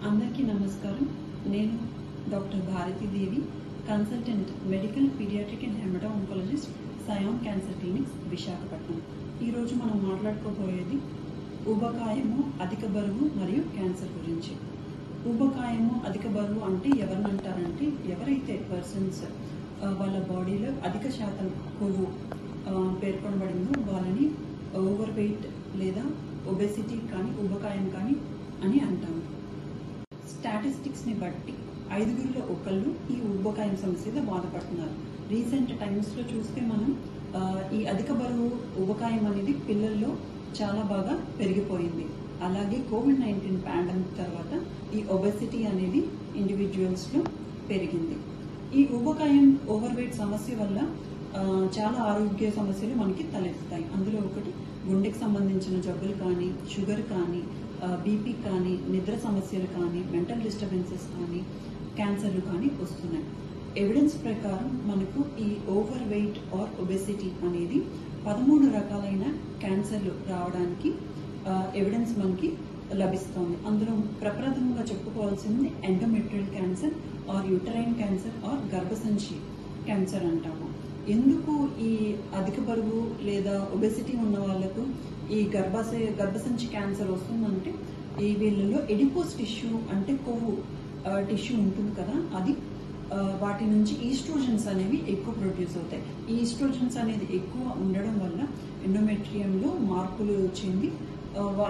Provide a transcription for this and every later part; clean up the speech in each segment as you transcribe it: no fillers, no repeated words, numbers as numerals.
అందరికీ నమస్కారం. నేను doctor Bharati Devi, consultant medical pediatric and hemato oncologist, Sayan cancer clinics, Visakhapatnam. ఈరోజు మనం మాట్లాడుకోబోయేది ఊబకాయము, అధిక బరువు మరియు క్యాన్సర్ గురించి. ఊబకాయము, అధిక బరువు అంటే ఎవరిని అంటారంటే, ఎవరైతే పర్సన్స్ వాళ్ళ బాడీలో అధిక శాతం కొవ్వు పేర్కొనబడిందో వాళ్ళని ఓవర్ వెయిట్ లేదా ఒబెసిటీ కానీ ఊబకాయం కానీ అని అంటాము. స్టాటిస్టిక్స్ని బట్టి 5గురిలో ఒకళ్ళు ఈ ఊబకాయం సమస్యతో బాధపడుతున్నారు. రీసెంట్ టైమ్స్లో చూస్తే మనం ఈ అధిక బరువు ఊబకాయం అనేది పిల్లల్లో చాలా బాగా పెరిగిపోయింది. అలాగే కోవిడ్-19 పాండమిక్ తర్వాత ఈ ఒబెసిటీ అనేది ఇండివిజువల్స్లో పెరిగింది. ఈ ఊబకాయం, ఓవర్ వెయిట్ సమస్య వల్ల చాలా ఆరోగ్య సమస్యలు మనకి తలెత్తుతాయి. అందులో ఒకటి గుండెకి సంబంధించిన జబ్బులు కానీ, షుగర్ కానీ, బీపీ కానీ, నిద్ర సమస్యలు కానీ, మెంటల్ డిస్టర్బెన్సెస్ కానీ, క్యాన్సర్లు కానీ వస్తున్నాయి. ఎవిడెన్స్ ప్రకారం మనకు ఈ ఓవర్ వెయిట్ ఆర్ ఒబెసిటీ అనేది 13 రకాలైన క్యాన్సర్లు రావడానికి ఎవిడెన్స్ మనకి లభిస్తోంది. అందులో ప్రప్రథమంగా చెప్పుకోవాల్సింది endometrial cancer are uterine cancer are గర్భసంచి క్యాన్సర్ అంటాము. ఎందుకు ఈ అధిక బరువు లేదా ఒబెసిటీ ఉన్న వాళ్ళకు ఈ గర్భసంచి క్యాన్సర్ వస్తుందంటే, ఈ వీళ్ళలో ఎడిపోస్ టిష్యూ అంటే కొవ్వు టిష్యూ ఉంటుంది కదా, అది వాటి నుంచి ఈస్ట్రోజన్స్ అనేవి ఎక్కువ ప్రొడ్యూస్ అవుతాయి. ఈ ఈస్ట్రోజన్స్ అనేది ఎక్కువ ఉండడం వల్ల ఎండోమెట్రియంలో మార్పులు చెంది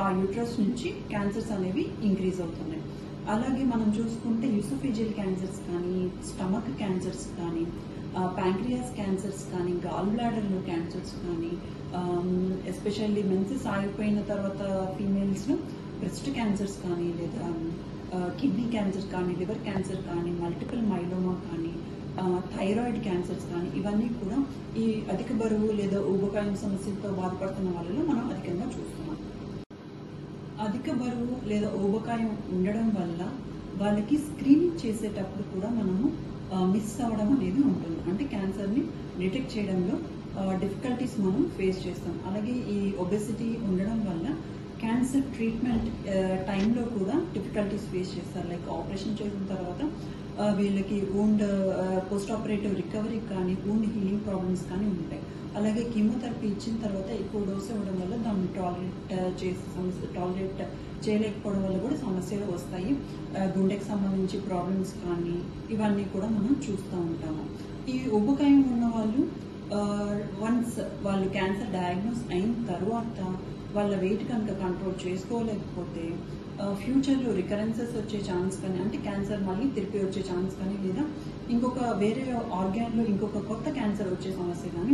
ఆ యూట్రస్ నుంచి క్యాన్సర్స్ అనేవి ఇంక్రీజ్ అవుతున్నాయి. అలాగే మనం చూసుకుంటే యూసోఫేజియల్ క్యాన్సర్స్ కానీ, స్టమక్ క్యాన్సర్స్ కానీ, ప్యాంక్రియాస్ క్యాన్సర్స్ కానీ, గాల్ బ్లాడర్లో క్యాన్సర్స్ కానీ, ఎస్పెషల్లీ మెన్సెస్ ఆగిపోయిన తర్వాత ఫీమేల్స్లో బ్రెస్ట్ క్యాన్సర్స్ కానీ, లేదా కిడ్నీ క్యాన్సర్ కానీ, లివర్ క్యాన్సర్ కానీ, మల్టిపుల్ మైలోమా కానీ, థైరాయిడ్ క్యాన్సర్స్ కానీ, ఇవన్నీ కూడా ఈ అధిక బరువు లేదా ఊబకాయం సమస్యలతో బాధపడుతున్న వాళ్ళలో మనం అధికంగా చూస్తున్నాం. అధిక బరువు లేదా ఊబకాయం ఉండడం వల్ల వాళ్ళకి స్క్రీనింగ్ చేసేటప్పుడు కూడా మనము మిస్ అవ్వడం అనేది ఉంటుంది. అంటే క్యాన్సర్ని డిటెక్ట్ చేయడంలో డిఫికల్టీస్ మనం ఫేస్ చేస్తాం. అలాగే ఈ ఒబెసిటీ ఉండడం వల్ల క్యాన్సర్ ట్రీట్మెంట్ టైంలో కూడా డిఫికల్టీస్ ఫేస్ చేస్తారు. లైక్ ఆపరేషన్ చేసిన తర్వాత వీళ్ళకి వూండ్ పోస్ట్ ఆపరేటివ్ రికవరీ కానీ, వూండ్ హీలింగ్ ప్రాబ్లమ్స్ కానీ ఉంటాయి. అలాగే కీమోథెరపీ ఇచ్చిన తర్వాత ఎక్కువ డోస్ ఇవ్వడం వల్ల దాన్ని టాలరేట్ చేయలేకపోవడం వల్ల కూడా సమస్యలు వస్తాయి. గుండెకి సంబంధించి ప్రాబ్లమ్స్ కానీ ఇవన్నీ కూడా మనం చూస్తూ ఉంటాము. ఈ ఊబకాయం ఉన్న వాళ్ళు వన్స్ వాళ్ళు క్యాన్సర్ డయాగ్నోస్ అయిన తర్వాత వాళ్ళ వెయిట్ కనుక కంట్రోల్ చేసుకోలేకపోతే ఫ్యూచర్లో రికరెన్సెస్ వచ్చే ఛాన్స్ కానీ, అంటే క్యాన్సర్ మళ్ళీ తిరిగి వచ్చే ఛాన్స్ కానీ, లేదా ఇంకొక వేరే ఆర్గాన్లో ఇంకొక కొత్త క్యాన్సర్ వచ్చే సమస్య కానీ